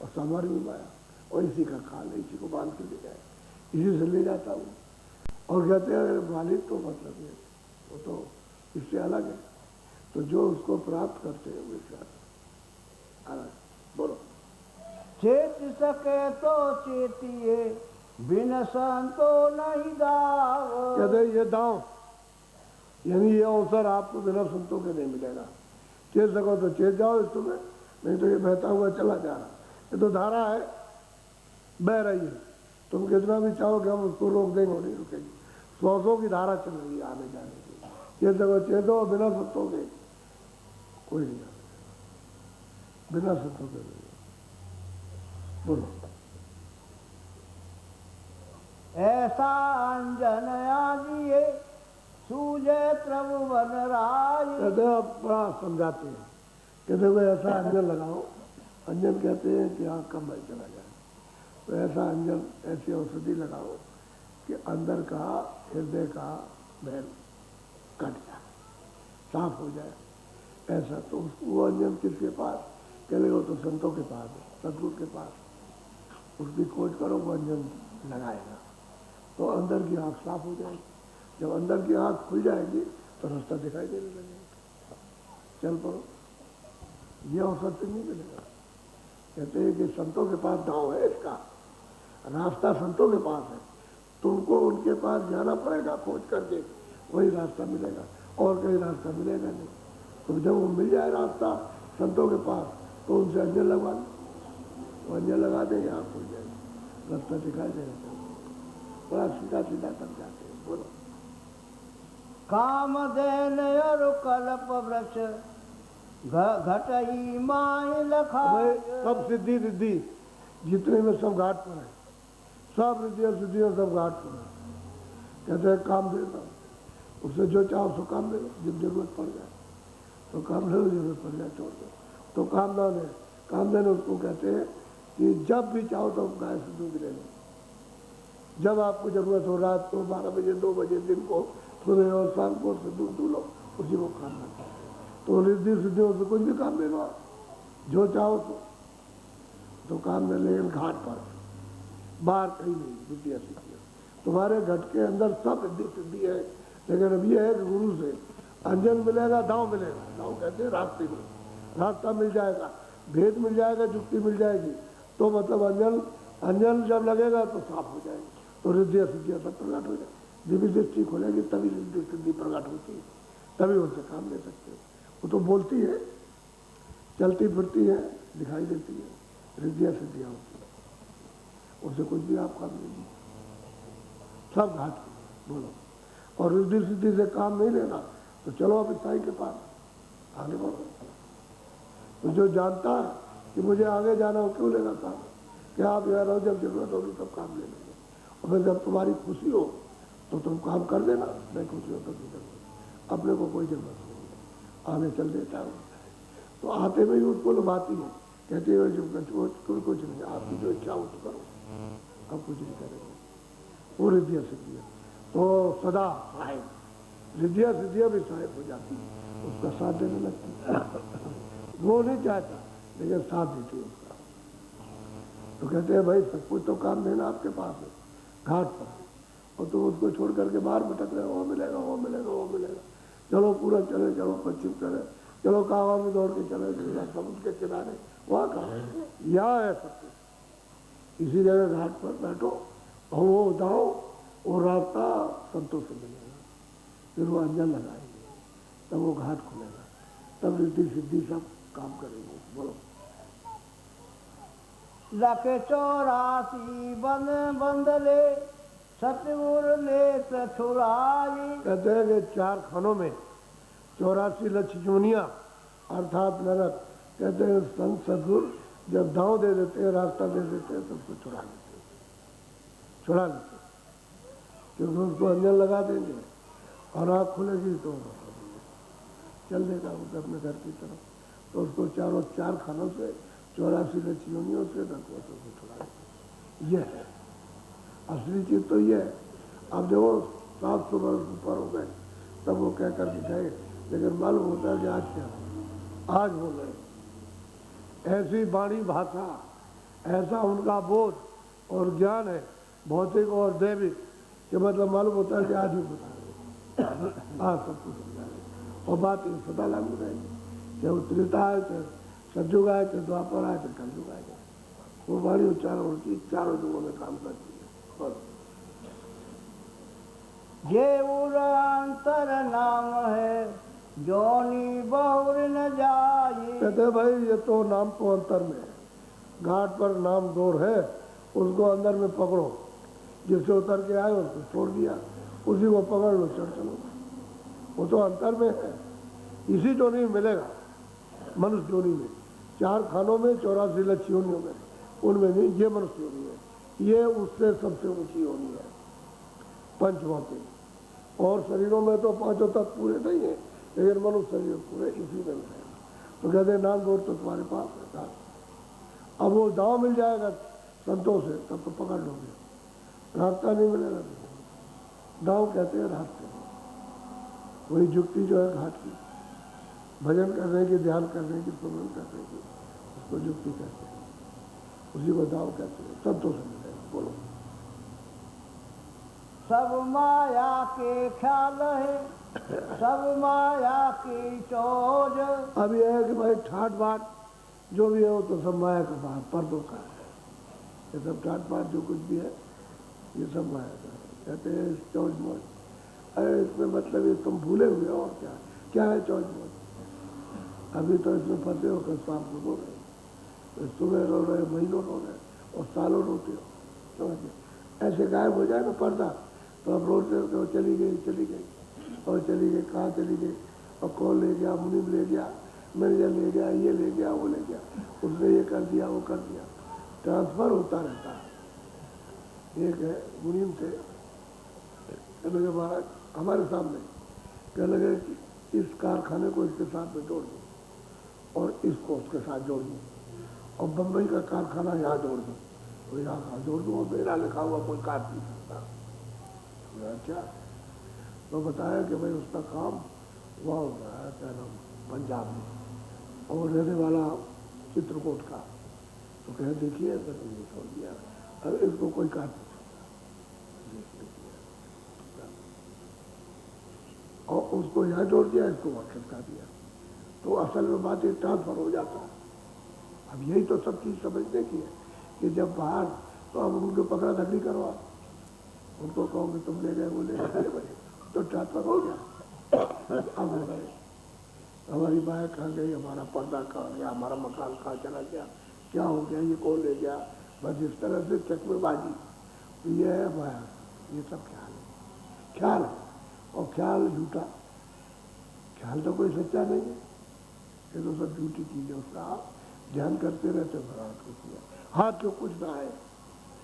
और सामान भी माया, और इसी का काल है, इसी को बांध के ले जाए, इसी से ले जाता हूँ। और कहते हैं मालिक तो मतलब ये, वो तो इससे अलग है, तो जो उसको प्राप्त करते हैं वैसे अलग। बोलो। चेत सके तो चेतिए, बिन संतो नहीं दाव। कहते ये दांव, यानी ये अवसर आपको बिना संतों के नहीं मिलेगा। चेत सको तो चेत जाओ इस तुम्हें, नहीं तो ये बहता हुआ चला जा रहा, ये तो धारा है, बह रही है, तुम कितना भी चाहो कि हम उसको रोक देंगे, नहीं रुकेगी, 100 की धारा चल रही है आने जाने की। चेत सको चेतो, बिना संतों के कोई नहीं आएगा, बिना संतों के नहीं। बोलो। ऐसा अंजन आदिए, सूझे त्रिभुवन राय। कहते हैं आप बड़ा समझाते हैं, कहते हैं ऐसा अंजन लगाओ, अंजन कहते हैं कि आँख का मैल चला जाए, तो ऐसा अंजन, ऐसी औषधि लगाओ कि अंदर का हृदय का मैल कट जाए, साफ हो जाए। ऐसा तो वो अंजन किसके पास, कहले वो तो संतों के पास है, सदगुरु के पास, उसकी खोज करो, वो अंजन लगाएगा, तो अंदर की आँख साफ हो जाएगी। जब अंदर की आँख खुल जाएगी तो रास्ता दिखाई देने लगेगा, चल पड़ो। ये अवसर से नहीं मिलेगा। कहते हैं कि संतों के पास दांव है, इसका रास्ता संतों के पास है, तुमको उनके पास जाना पड़ेगा, खोज करके वही रास्ता मिलेगा, और कहीं रास्ता मिलेगा नहीं। तो जब वो मिल जाए रास्ता संतों के पास, तो उनसे अंजन लगवा लो, वो अंजन लगा देंगे, आँख खुल जाएगी, रास्ता दिखाई देगा, बड़ा सीधा सीधा तक जाते हैं। बोलो। कामधेन और कल्प वृक्ष, घटई माय लखा। सब सिद्धि रिद्धि जितने में सब घाट पर है, सब रिद्धियाँ सिद्धियाँ सब घाट पर है। कहते हैं काम दे दो, उससे जो चाहो सो काम ले लो, जब जरूरत पड़ जाए तो काम ले लो, जरूरत पड़ जाए छोड़ दो। तो कामदान है, कामदान उसको कहते हैं कि जब भी चाहो तो गाय से दूध ले लो, जब आपको जरूरत हो, रात को 12 बजे 2 बजे, दिन को सुबह और शाम को से दूध दू लो, उसी को काम करते हैं। तो रिद्धि सिद्धियों से कुछ भी काम ले लो आप, जो चाहो तो काम ले, लेकिन घाट पर, बाहर कहीं नहीं। रिद्धियाँ सिद्धियाँ तुम्हारे घट के अंदर सब रिद्धि सिद्धि है, लेकिन अब ये है कि गुरु से अंजन मिलेगा, दांव मिलेगा। दांव कहते हैं रास्ते में, रास्ता मिल जाएगा, भेद मिल जाएगा, जुक्ति मिल जाएगी, तो मतलब अंजन जब लगेगा तो साफ हो जाएगी, तो रिद्धियाँ सिद्धियाँ सब प्रकट हो जाए। दिव्य दृष्टि खोलेगी तभी रिद्धि सिद्धि प्रकट होती है, तभी उनसे काम ले सकते हो। वो तो बोलती है, चलती फिरती है, दिखाई देती है, रिद्धियाँ सिद्धियाँ होती है, उससे कुछ भी आप काम नहीं, सब घाट। बोलो। और रिद्धि सिद्धि से काम नहीं लेना तो चलो आप ईसाई के पास, आगे बढ़ो। तो जो जानता है कि मुझे आगे जाना हो, क्यों लेना काम, कि आप यहाँ रहो, जब जरूरत होगी तब काम ले लेंगे, और फिर जब तुम्हारी खुशी हो तो तुम काम कर देना, नहीं खुशी हो तो नहीं करना, अपने को कोई जरूरत नहीं है, आगे चल देता है। तो आते में ही उसको लुभाती है, कहती है कुछ नहीं, आपकी जो इच्छा हो तो करो, अब कुछ नहीं करेंगे। वो रिद्धियाँ सिद्धियाँ तो सदा सहायक, रिद्धियाँ सिद्धियाँ भी सहायक हो जाती है। उसका साथ देने लगती। वो नहीं चाहता लेकिन साथ देती उसका। तो कहते हैं भाई सब कुछ तो काम देना आपके पास है घाट पर, और तुम उसको छोड़ करके बाहर भटक रहे हो, वो मिलेगा वो मिलेगा वो मिलेगा। चलो पूरब चले, चलो पश्चिम चले, चलो कावा में दौड़ के चले, समुद्र के किनारे, वहाँ कहाँ यहाँ है सब कुछ। इसी जगह घाट पर बैठो और वो बताओ वो रास्ता संतों से मिलेगा। फिर वो अंजन लगाएंगे, तब वो घाट खुलेगा, तब रिद्धि सिद्धि सब काम करेंगे। बोलो। लख 84 बंद बंदले सतगुर ले छुड़ाई। कहते हैं कि 4 खानों में 84 लक्ष योनियां अर्थात नरक। कहते हैं संत सदगुरु जब दांव दे देते हैं, रास्ता दे देते हैं, तो उसको छुड़ा लेते हैं, छुड़ा लेते हैं। क्योंकि उसको अंजन लगा देंगे और आँख खुलेगी तो चल देगा उसे अपने घर की तरफ। तो उसको चारों 4 खानों से 84 लक्ष योनियों से उसको छुड़ा देते। यह है असली चीज। तो ये है। अब देखो 700 वर्ष ऊपर हो गए तब वो कह कर दिखाए, लेकिन मालूम होता है कि आज क्या आज हो गए। ऐसी वाणी भाषा, ऐसा उनका बोध और ज्ञान है भौतिक और दैविक, कि मतलब मालूम होता है कि आज ही बता आज सब कुछ हो जाएगा। और बात ये सदा लागू रहेगी, चाहे त्रेता आए, चाहे सतयुग आए, चाहे द्वापर आए, चाहे कलयुग आए, वो वाणी उच्चारण उनकी चारों युगों में काम करती है। ये अंतर नाम है जोनी बहुर न जाए। कहते हैं भाई ये तो नाम तो अंतर में है। घाट पर नाम दौड़ है, उसको अंदर में पकड़ो, जिससे उतर के आए उसको छोड़ दिया, उसी को पकड़ लो, चढ़ चलो। वो तो अंतर में है। इसी जोनी में मिलेगा, मनुष्य जोनी में। 4 खानों में 84 लक्ष योनियों में, उनमें नहीं, ये मनुष्य योनी है। ये उससे सबसे ऊंची योनि है पंचभौतिक। और शरीरों में तो 5 तत्व पूरे नहीं है, लेकिन मनुष्य शरीर पूरे इसी में है। तो कहते हैं नाम दौड़ तो तुम्हारे पास है। अब वो दांव मिल जाएगा संतों से, तब तो पकड़ लोगे। रास्ता नहीं मिलेगा तो दांव कहते हैं रास्ते। वही जुक्ति जो है घाट की, भजन करने की, ध्यान करने की, सुमन करने की, उसको जुक्ति कहते हैं, उसी को दांव कहते हैं। संतों से मिलेगा। बोलो। सब माया के ख्याल है, सब माया की चोज। अब यह है कि भाई ठाट बाट जो भी है वो तो सब माया का बाहर पर्दों का है। ये सब ठाट बाट जो कुछ भी है ये सब माया का है। कहते हैं चौज मौज, अरे इसमें मतलब ये तुम भूले हुए हो और क्या क्या है चौज मौज। अभी तो इसमें फंसे हो कर शाम को रो रहे, सुबह रो रहे, महीनों रो रहे और सालों रोते हो। ऐसे गायब हो जाए ना पर्दा, तो अब रोते हो चली गई चली गई और चली गई, कहाँ चली गई, और कौन ले गया, मुनिम ले गया, मैनेजर ले गया, ये ले गया, वो ले गया, उसने ये कर दिया, वो कर दिया। ट्रांसफर होता रहता है। एक है मुनिम से कहने लगे महाराज हमारे सामने, कहने लगे कि इस कारखाने को इसके साथ में जोड़ दो और इसको उसके साथ जोड़ दो और बम्बई का कारखाना यहाँ जोड़ दो। तो यहाँ कहाँ जोड़ दूँ, मेरा लिखा हुआ कोई काट नहीं सकता। अच्छा, तो बताया कि भाई उसका काम वहाँ हो रहा है, क्या नाम, पंजाब में, और रहने वाला चित्रकूट का। तो कहे देखिए अगर तुमने छोड़ दिया, अब इसको कोई काट नहीं सकता, और उसको यहाँ जोड़ दिया, इसको वहाँ खिसका दिया। तो असल में बात ये ट्रांसफर हो जाता है। अब यही तो सब चीज़ समझने की है कि जब बाहर, तो अब उनको पकड़ा धकड़ी करवा, उनको कहोगे तुम ले गए, वो ले गए, भाई तो ट्रांसफर हो गया। अब हो गए, हमारी बाया कहाँ गई, हमारा पर्दा कहाँ गया, हमारा मकान कहाँ चला गया, क्या हो गया, ये कौन ले गया, बस इस तरह से चकमेबाजी। तो ये है बाया, ये सब ख्याल है, ख्याल है। और ख्याल झूठा, ख्याल तो कोई सच्चा नहीं है, ये तो सब झूठी चीज़ है। उसका आप ध्यान करते रहते हो, हाथ कुछ नहीं, हाथ जो कुछ ना आए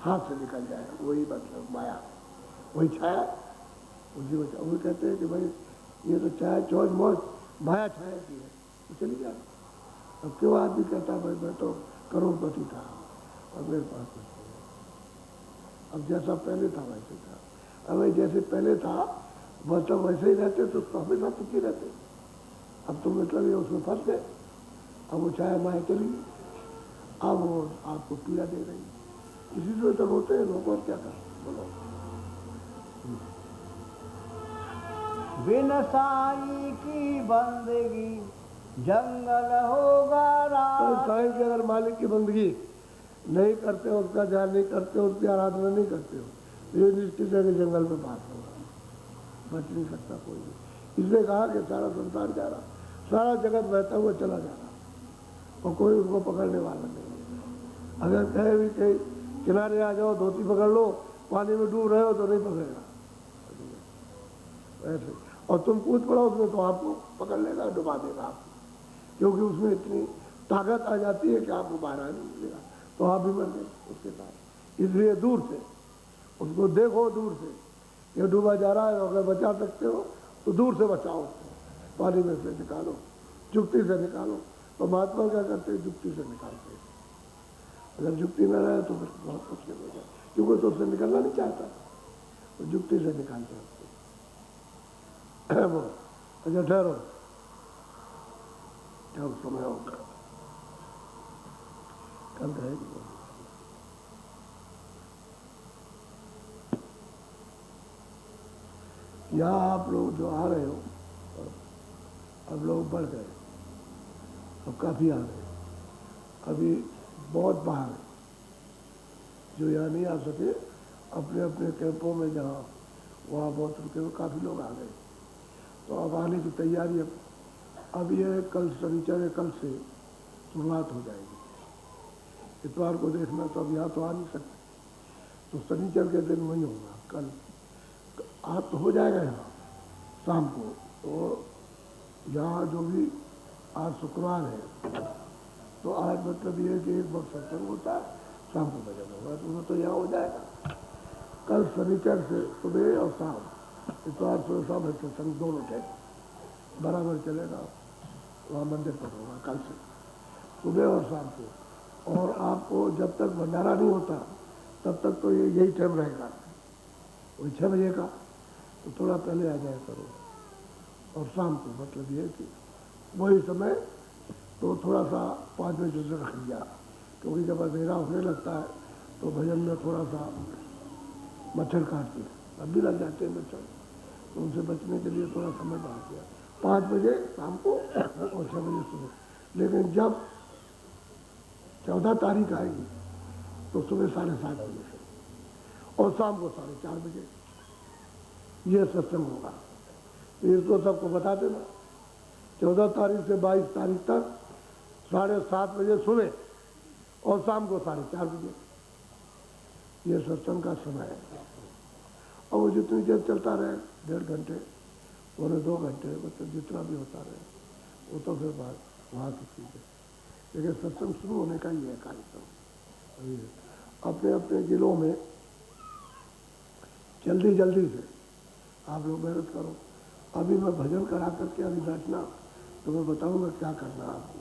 हाथ से निकल जाए, वही मतलब माया, वही छाया, उसी को वो कहते हैं कि भाई ये तो चाहे चौज मौज माया छाया की है, तो चली जाए। अब क्यों आदमी कहता भाई मैं तो करोड़पति था और मेरे पास कुछ नहीं। अब जैसा पहले था वैसे था। अब जैसे पहले था बस सब वैसे ही रहते तो हमेशा सुखी रहते। अब तुम मतलब ये उसमें फंस गए, अब वो छाया माया चली, अब वो आपको पीड़ा दे रही, इसी से तो होते हैं लोग, और क्या कर बोलो। बिन साई की बंदगी जंगल होगा तो रात। साईं के अगर मालिक की बंदगी नहीं करते हो, उसका ध्यान नहीं करते हो, उसकी आराधना नहीं करते हो, तो ये निश्चित है कि जंगल में बात होगा, बच नहीं सकता कोई भी। इसलिए कहा कि सारा संसार जा रहा, सारा जगत बहता हुआ चला जा रहा, और कोई उसको पकड़ने वाला नहीं है। अगर कहे भी कहीं किनारे आ जाओ, धोती पकड़ लो, पानी में डूब रहे हो तो नहीं पकड़ेगा ऐसे, और तुम कूद पड़ो उसमें तो आपको पकड़ लेगा, डुबा देगा आपको, क्योंकि उसमें इतनी ताकत आ जाती है कि आपको बाहर आ नहीं मिलेगा, तो आप भी मर गए उसके साथ। इसलिए दूर से उसको देखो, दूर से ये डूबा जा रहा है, अगर बचा सकते हो तो दूर से बचाओ उसको, पानी में से निकालो, जुक्ति से निकालो। तो महात्मा क्या करते हैं, जुक्ति से निकालते हैं। अगर जुक्ति में रहे तो फिर बहुत मुश्किल हो जाए, क्योंकि तो उससे निकलना नहीं चाहता, तो जुक्ति से निकालते हैं उसको। अच्छा ठहरो, क्या समय होगा, कल रहेगी। यहाँ आप लोग जो आ रहे हो, अब लोग बढ़ गए, अब काफ़ी आ गए, अभी बहुत बाहर है जो यहाँ नहीं आ सके, अपने अपने कैंपों में जहाँ वहाँ बहुत रुके हुए काफ़ी लोग आ गए। तो अब आने की तैयारी अब ये कल शनिचर है, कल से शुरुआत हो जाएगी। इतवार को देखना तो अब यहाँ तो आ नहीं सकते, तो शनिचर के दिन वही होगा। कल आज तो हो जाएगा यहाँ शाम को, तो यहाँ जो भी आज शुक्रवार है, तो आज मतलब ये है कि एक वक्त सत्संग होता है, शाम को भजन होगा, तो यहाँ हो जाएगा। कल शनिचर से सुबह और शाम, इतवार सुबह शाम सत्संग दोनों टाइम बराबर चलेगा, वहाँ मंदिर पर होगा कल से सुबह और शाम को। और आपको जब तक भंडारा नहीं होता तब तक तो ये यही टाइम रहेगा, वही 6 बजे का, तो थोड़ा पहले आ जाया करो। और शाम को मतलब ये कि वही समय, तो थोड़ा सा 5 बजे से रख लिया, क्योंकि जब अंधेरा होने लगता है तो भजन में थोड़ा सा मच्छर काटते हैं, अब भी लग जाते हैं मच्छर, तो उनसे बचने के लिए थोड़ा समय बढ़ा दिया, 5 बजे शाम को और 6 बजे सुबह। लेकिन जब 14 तारीख आएगी तो सुबह 7:30 बजे से और शाम को 4:30 बजे ये सत्संग होगा। तो इसको सबको बता देना, 14 तारीख से 22 तारीख तक 7:30 बजे सुबह और शाम को 4:30 बजे ये सत्संग का समय है। और वो जितनी देर चलता रहे, 1.5 घंटे, 2 घंटे, मतलब जितना भी होता रहे, वो तो फिर बात वहाँ की चीज़ है। लेकिन सत्संग शुरू होने का ही है कार्यक्रम। अपने अपने जिलों में जल्दी जल्दी से आप लोग मेहनत करो। अभी मैं भजन करा करके अभी बैठना, तो मैं बताऊंगा क्या करना आपको।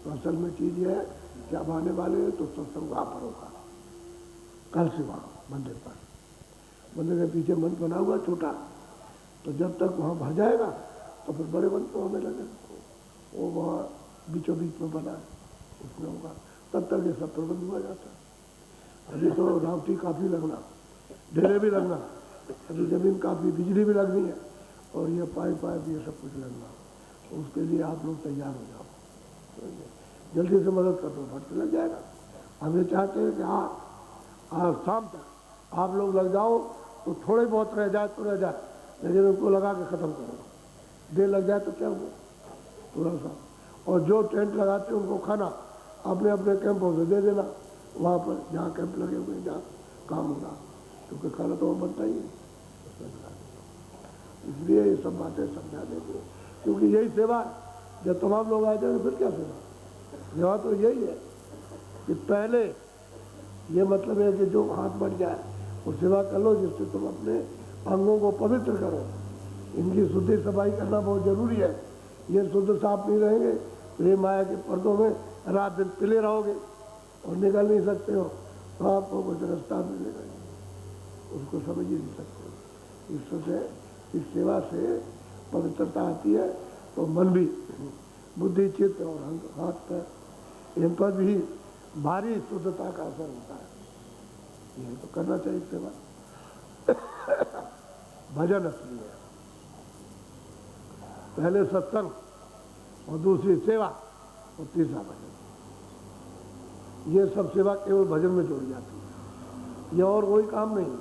तो असल में चीज़ ये है कि अब आने वाले हैं तो सत्संग वहाँ पर होगा, कल से वहाँ मंदिर पर, मंदिर के पीछे मंच बना हुआ छोटा, तो जब तक वहाँ भर जाएगा तो फिर बड़े मंच में होने लगे, वो वहाँ बीचों बीच में बना है, उसमें होगा, तब तक ये सब प्रबंध हुआ जाता है। अभी तो रावटी काफ़ी लगना, डेरे भी लगना, अभी ज़मीन काफ़ी, बिजली भी लगनी है, और ये पाइप ये सब कुछ लगना, तो उसके लिए आप लोग तैयार हो जाओ, जल्दी से मदद कर दो, फट से लग जाएगा। हम ये चाहते हैं कि आज शाम तक आप लोग लग जाओ, तो थोड़े बहुत रह जाए तो रह जाए, लेकिन उनको लगा के ख़त्म करो। देर लग जाए तो क्या हुआ, थोड़ा सा। और जो टेंट लगाते हैं उनको खाना अपने अपने कैंपों से दे देना, वहाँ पर जहाँ कैंप लगे हुए हैं, जहाँ काम होगा, क्योंकि खाना तो वहाँ बनता ही है। इसलिए ये सब बातें समझा देते हैं, क्योंकि यही सेवा है। जब तमाम लोग आ जाएंगे फिर क्या सेवा, सेवा तो यही है कि पहले ये मतलब है कि जो हाथ बढ़ जाए वो सेवा कर लो, जिससे तुम अपने अंगों को पवित्र करो। इनकी शुद्धि सफाई करना बहुत ज़रूरी है। ये शुद्ध साफ नहीं रहेंगे तो ये माया के पर्दों में रात दिन पिले रहोगे और निकल नहीं सकते हो, तो आपको कुछ रास्ता मिलेगा, उसको समझ ही नहीं सकते। इससे इस सेवा से पवित्रता आती है, तो मन भी, बुद्धि, चित्त और अंग, हाथ पैर, इन पर भी भारी शुद्धता का असर होता है। ये तो करना चाहिए सेवा। भजन असली है, पहले सत्संग और दूसरी सेवा और तीसरा भजन। ये सब सेवा केवल भजन में जोड़ी जाती है, ये और कोई काम नहीं।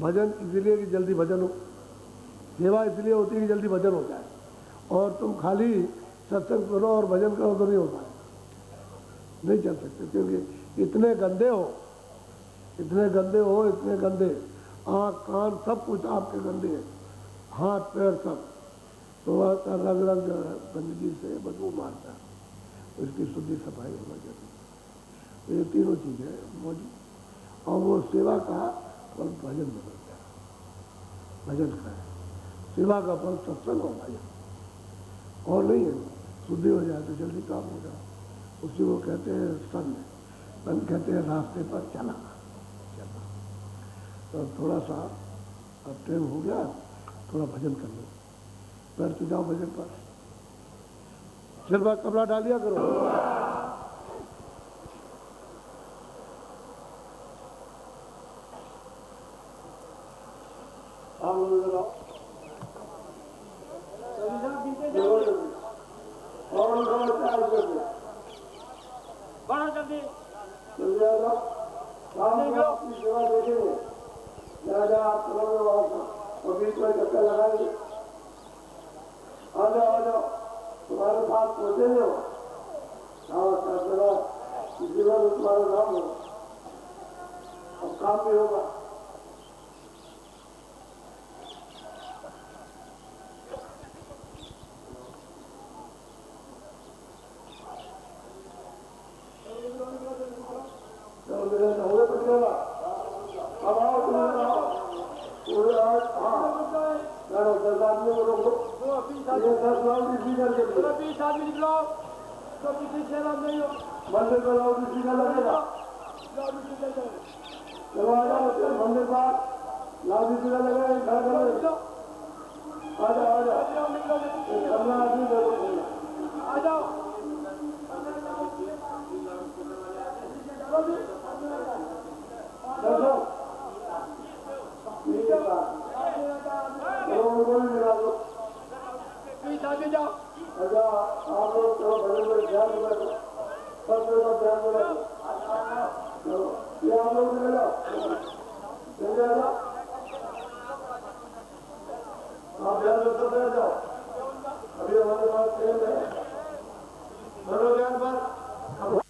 भजन इसलिए कि जल्दी भजन हो, सेवा इसलिए होती है कि जल्दी भजन हो जाए। और तुम खाली सत्संग करो और भजन करो तो नहीं होता है, नहीं चल सकते, क्योंकि इतने गंदे हो, इतने गंदे हो, इतने गंदे, आँख कान सब कुछ आपके गंदे हैं, हाथ पैर सब, तो अलग अलग गंदगी से बदबू मारता है, उसकी शुद्धि सफाई होना चाहिए। तो ये तीनों चीज़ें मौजूद, और वो सेवा का फल भजन में बनता है, भजन का है। सेवा का फल सत्संग और भजन, और नहीं है। शुद्धि हो जाए तो जल्दी काम हो जाए, उसी को कहते हैं संत कहते हैं रास्ते पर चला। तो थोड़ा सा अब टाइम हो गया, थोड़ा भजन कर लो, बैठ तो जाओ भजन पर, सिर पर कपड़ा डाल दिया करो। बड़ा जल्दी अपनी सेवा देखेंगे, जहाँ आप करोगे वहाँ बीच में चक्कर लगाएंगे, आ जाओ तुम्हारे पास पहुँचेंगे हो, जीवन में तुम्हारा नाम हो, अब काम भी होगा। अब आओ तुम आओ, पूरे आज, हाँ, 10 आदमी को रोको, ये 10 लाउड स्पीकर के लिए 20 आदमी निकलो, तो किसी से लाभ नहीं हो, मंदिर को लाउड स्पीकर लगेगा, चलो आ जाओ मंदिर पर लाउड स्पीकर लगेगा, घर करो, आ जाओ 15 आदमी आ जाओ। अच्छा आप लोग चलो भजन में ध्यान में बैठो, सब लोग ध्यान में बैठो, चलो ये आप लोग ले लो, चल जाएगा, आप ध्यान में सब बैठ जाओ। अभी हमारे पास ट्रेन है, चलो ध्यान पर।